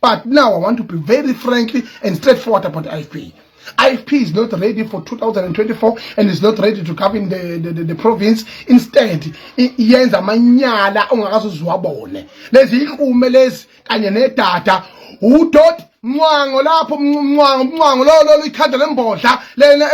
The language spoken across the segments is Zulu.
But now I want to be very frankly and straightforward about IFP. IFP is not ready for 2024 and is not ready to govern the province. Instead, yenza manyala ongakazuzwabone. Lezi ikhume lezi kanye nedata udot mwango lapho mwango lo ikhanda lembodla lena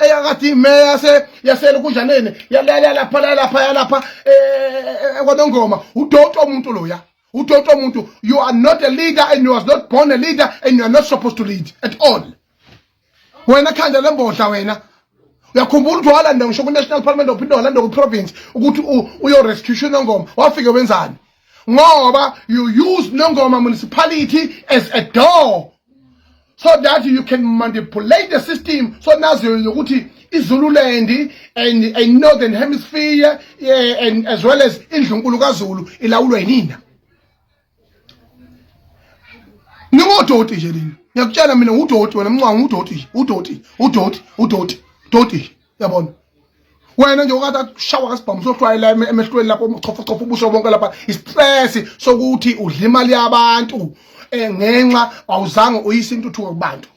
eyakati meya yasela kunjanene yalala lapha kwanongoma udot omuntu loya. Udot omuntu. You are not a leader and you was not born a leader and you are not supposed to lead at all. Wena khanda lembodla wena uyakhumbula ukuthi walanda ngisho ku National Parliament uphinde walanda ku province ukuthi uyo rescue Nongoma wafike wenzani ngoba you use Nongoma municipality as a door so that you can manipulate the system so nazo ukuthi iZululand and Northern Hemisphere and as well as indlunkulu kaZulu ilawulwa yinina ningodoti nje lini ngiyakutshela mina udoti wena mncwangu udoti yabona wena nje ukade shawa kasibhamu sohlwayela emehlweni lapho uchofa ubuso bonke lapha istress sokuthi udla imali yabantu ngenxa awuzange uyise intuthuko kubantu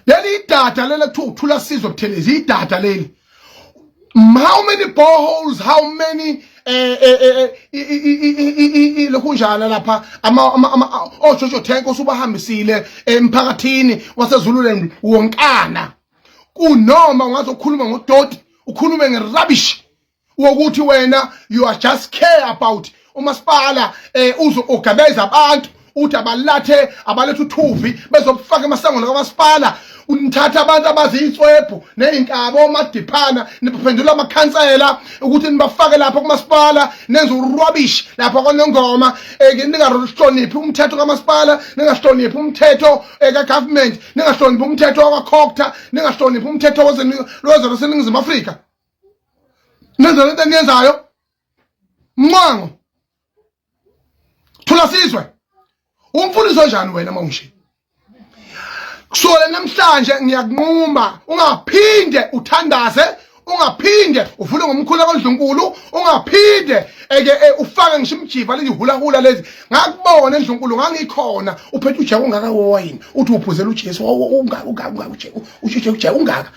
leli data lela kuthula sizwe buthelezi idata leli how many boreholes how many lokunjana lapha ojojo tank osubahambisile emphakathini waseZululand wonkana kunoma ungazokhuluma ngodoti ukhulume ngerubbish wokuthi wena you are just care about umasipala uzogabeza abantu uthi abalethe uthuvi bezofaka emasangweni kamasipala unithatha abantu abazitswebhu nezinkabo omadiphana niphendula amakhansela ukuthi nibafake lapha kumasipala nenza urubbish lapha kwanongoma ningahloniphi umthetho kamasipala ningahloniphi umthetho kagovernment ningahloniphi umthetho wakwakhokta ningahloniphi umthetho wezeNingizimu Afrika nenza lento eniyenzayo mnqango thula sizwe umfundisi njani wena mawunje kusole namhlanje ngiyakunquma ungaphinde uthandaze ungaphinde uvule ngomkhulu kaNdlunkulu ungaphinde ufake ngishimjiva lezi hula lezi ngakubona eNdlunkulu ngangikhona uphethe uje ungaka wine uthi uphuzela uJesu uje ungaka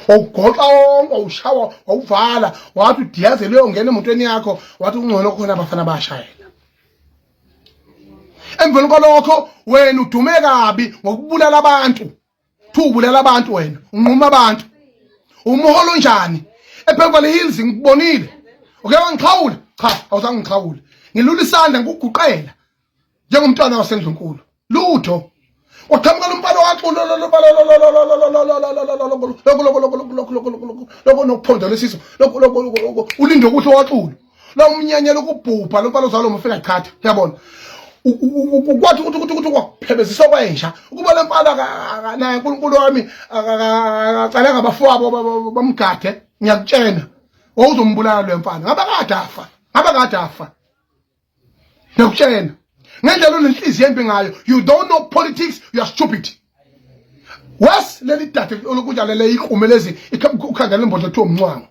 awugoqa wonke awushawa awuvala wathi udiyaze leyo ngene emotweni yakho wathi ungcono khona abafana bashayela emveni kwalokho wena udume kabi ngokubulala abantu thubulala abantu wena unquma abantu umuholo njani eBeverly Hills ngikubonile uke wangikhawula cha awuzangikhawula ngilula isandla ngikuguqela njengomntwana waseNdlunkulu lutho waqhamuka lompalo waxulo lokho nokuphonda lesiso lokho ulinde ukuthi waxulo la umnyanya lokubhubha lompalo zalo umfika chatha uyabona ukwathi ukuthi kwaphebezisa kwenja ukuba lempala naye uNkulunkulu wami acala ngabafowabo bamgade ngiyakutshena wawuzombulala lempala ngabakade afa ngiyakutshena ngendlela unenhliziyo embi ngayo you don't know politics you are stupid was leli data olokunjalo le ikhume lezi ukhandela lembodla ethu omncwango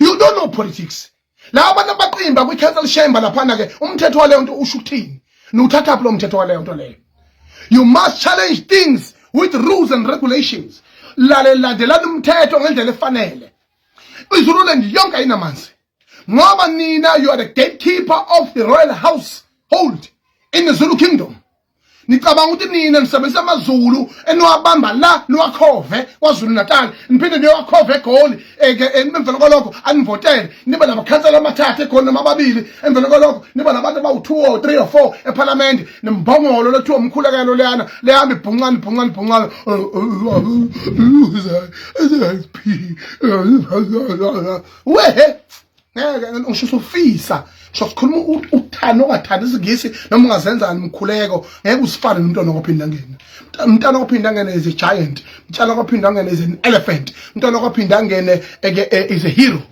you don't know politics la abantu abaqimba kwi council chamber laphana ke umthetho wale nto usho ukuthini nuthatha lo mthetho wale nto leyo you must challenge things with rules and regulations landelana umthetho ngendlela efanele iZululand yonke ayinamanzi ngoba nina you are the gatekeeper of the royal household in the Zulu kingdom nicabanga ukuthi nina nisebenzisa amaZulu eniwabamba la niwakhove kwaZulu Natal niphinde niwakhove eGoli emvelo kwalokho anivotele nibe namakhansela amathathu eGoli namababili emvelo kwalokho nibe nabantu abawu2 or 3 or 4 eParliament nembongolo lethiwa umkhulekelo leyana lehamba ibhunqani wehe ngeke ngisho ufisa sikhuluma uthando ongathanda isingisi noma ungazenzani umkhuleko ngeke usifane nomntwana okuphinda ngene umntwana okuphinda ngene is a giant umntwana okuphinda ngene is an elephant umntwana okuphinda ngene is a hero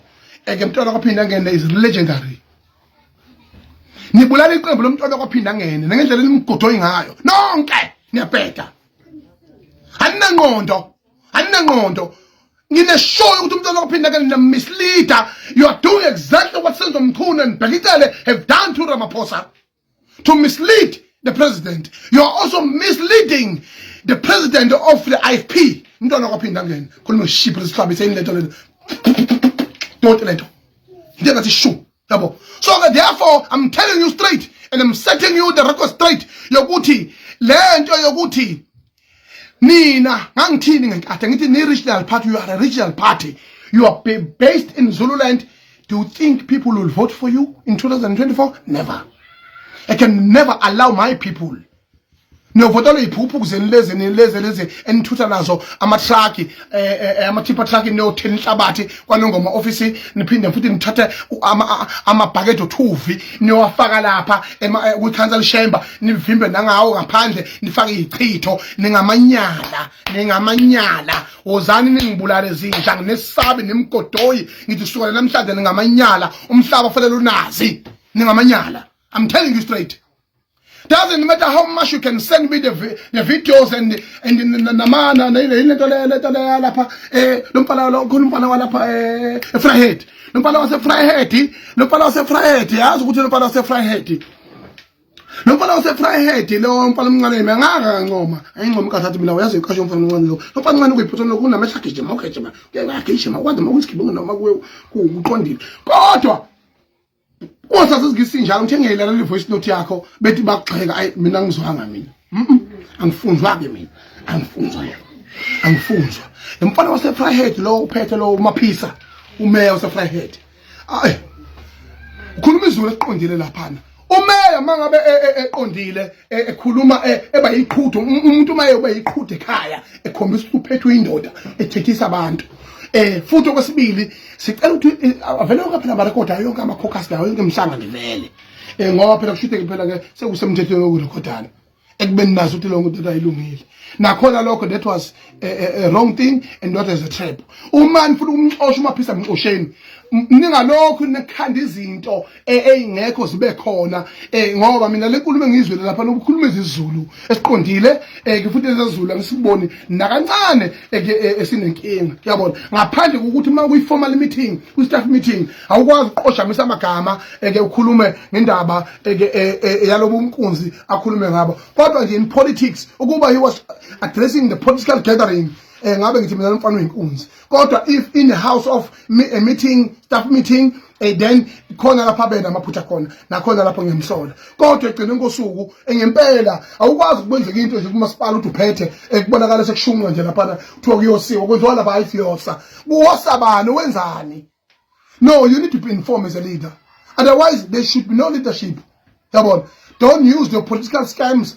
umntwana okuphinda ngene is legendary nibulala iqembu lomntwana okuphinda ngene ngendlela elimgodoyi ngayo nonke niyabheda anenqondo Ngineshow ukuthi umuntu lokuphinda ke misleader you are doing exactly what Senzo Mchunu and Bhekitele have done to Ramaphosa to mislead the president. You are also misleading the president of the IFP. So therefore, I'm telling you straight, and I'm setting you the record straight. Yoguti, lento yoguti. Nina, ngangithini ngakade ngithi ni regional party. You are a regional party. You are based in Zululand. Do you think people will vote for you in 2024? Never. I can never allow my people. No votalo iphuphu zenileze enithutha nazo amatraki ama-tipper truck no 10 hlabathi kwanongoma office niphinde futhi nithathe amabhakethi othuvi niwafaka lapha kwi-council chamber nivimbe nangawo ngaphandle nifake ichitho ningamanyala wozani ningibulale zinja nginesabi nimgodoyi ngithi sukela namhlanje ningamanyala umhlaba fanele unazi ningamanyala. I'm telling you straight. Doesn't matter how much you can send me the videos and namana lapha lompala walapha Fryhead lompala wase Fryhead yazi ukuthi lompala wase Fryhead lo mpala mncane ngaka ncoma ayingoma kathathu mina uyazi iqasho mfana mncane lo lompala mncane kuyiphothola kunamashagijima ukugijima ngiyagijima kwazi uma kusikibunga noma kuqondile kodwa Ngisizwe ngithengela le voice note yakho bethi bagxeka ayi mina ngizwanga mina angifunzwa ke mina angifunzwa emfana wase Fryhead lo uphethe lo maphisa umeya wase Fryhead ayi ukhuluma izulu eqondile laphana umeya mangabe eqondile ekhuluma eba yiqhuthu umuntu maye ube yiqhuthu ekhaya ekhombisa uphethwe indoda ethethisa abantu futhi okwesibili sicela ukuthi avele phela barekhoda yonke ama-caucus lawo yonke imhlanga ngivele ngoba phela kushite phela ke sekusemthethweni wokurekhodana ekubeni nazo ukuthi lonke into ayilungile nakhona lokho that was a wrong thing and not as a trap umani futhi umxosha umaphisa emxosheni ningalokho nekhanda izinto eyingekho zibe khona ngoba mina lenkulumo engizwile lapha lokukhuluma izizulu esiqondile futhi ezizulu ngisiboni nakancane esinenkinga yabona ngaphandle kokuthi uma kuyi-formal meeting kwi-staff meeting awukwazi uqoshamisa amagama ukhulume ngendaba yalobo umkunzi akhulume ngabo kodwa nje in politics ukuba he was addressing the political gathering ngabe ngithi mina mfana wenkunzi kodwa if in the house of a meeting staff meeting then khona lapha bena amaphutha khona nakhona lapho ngiyamhlola kodwa egcina ngosuku ngempela awukwazi ukwenzeka into nje kumasipala uthi uphethe kubonakala sekushunqa nje lapha kuthiwa kuyosiwa kwenziwa lapha ayifiyosa kuwosa bani wenzani. No, you need to be informed as a leader, otherwise there should be no leadership yabona. Don't use the political scams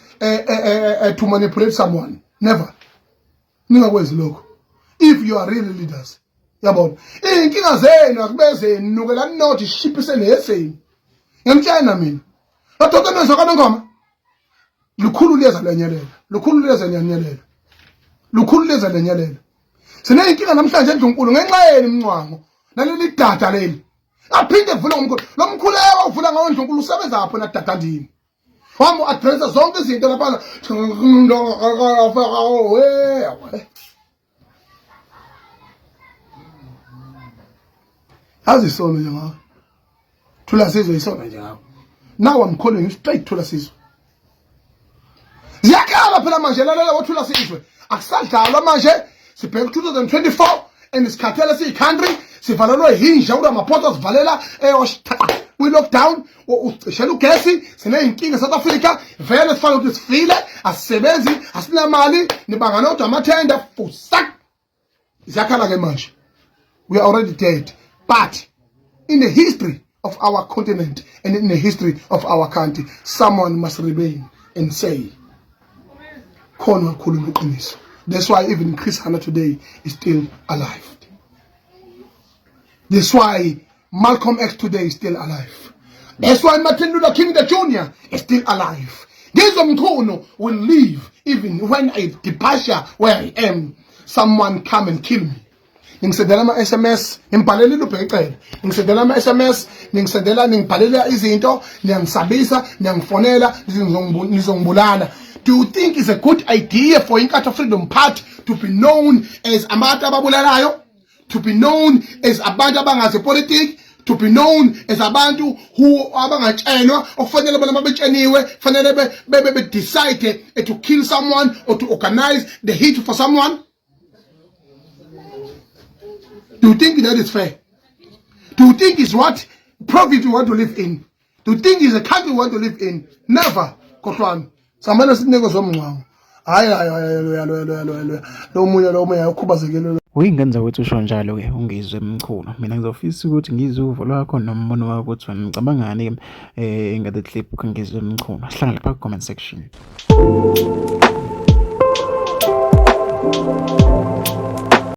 to manipulate someone. Never. Ningakwenzi lokho if you are really leaders yabona. Inkinga zenu akubezeni nukela nothi shipise neseni ngiyamtshela mina athoke nezwa kanongoma lukhulu leza lenyelela sine inkinga namhlanje eNdlunkulu ngenxa yeni mncwango naleli data leli aphinde vula umkhulu lo mkhulu uvula ngawo eNdlunkulu usebenza lapho na data ndini wamo addressa zonke izinto lapha azisona nje ngawo thula sizwe isona nje ngawo. Now I'm calling you straight thula sizwe ziyakhala phela manje lalela wothula sizwe akusadlalwa manje sibheka 2024 and isikhathele siyi-country sivalelwe hinja ula maphotho sivalela kwi-lockdown ushela ugesi siney'nkinga South Africa vele sifane ukuthi sifile asisebenzi asinamali nibanga nodwa amathenda fusak ziyakhala-ke manje. We are already dead, but in the history of our continent and in the history of our country someone must remain and say khona wakhuluma iqiniso. That's why even Chris Hanna today is still alive. That's why Malcolm X today is still alive. That's why Martin Luther King Jr. is still alive. Ngizwe Mchunu will live even when I departure where I am. Someone come and kill me. Ngingisendela ama-SMS, ngibhalele lubhecela. Ngingisendela ama-SMS, ngibhalela izinto, niyangisabisa, niyangifonela, nizongibulala. Do you think it's a good idea for Inkatha Freedom Party to be known as abantu ababulalayo? To be known as abantu abangazi politics? to be known as abantu who abangatshelwa okufanele bona mabetsheniwe fanele be decide to kill someone or to organize the hit for someone. Do you think that is fair? Do you think is what profit we want to live in? Do you think is a country we want to live in? Never. Kodwa samana sinego zomncamo. Hayi lo moya ukhubazekile. Uyingenza ukuthi usho njalo ke ungizwe Mchunu. Mina ngizofisa ukuthi ngizwe uvo lwakho nombono wakho ukuthi wena ngicabanga ngani ngale clip ngizwe Mchunu. Sihlangane lapha ku comment section.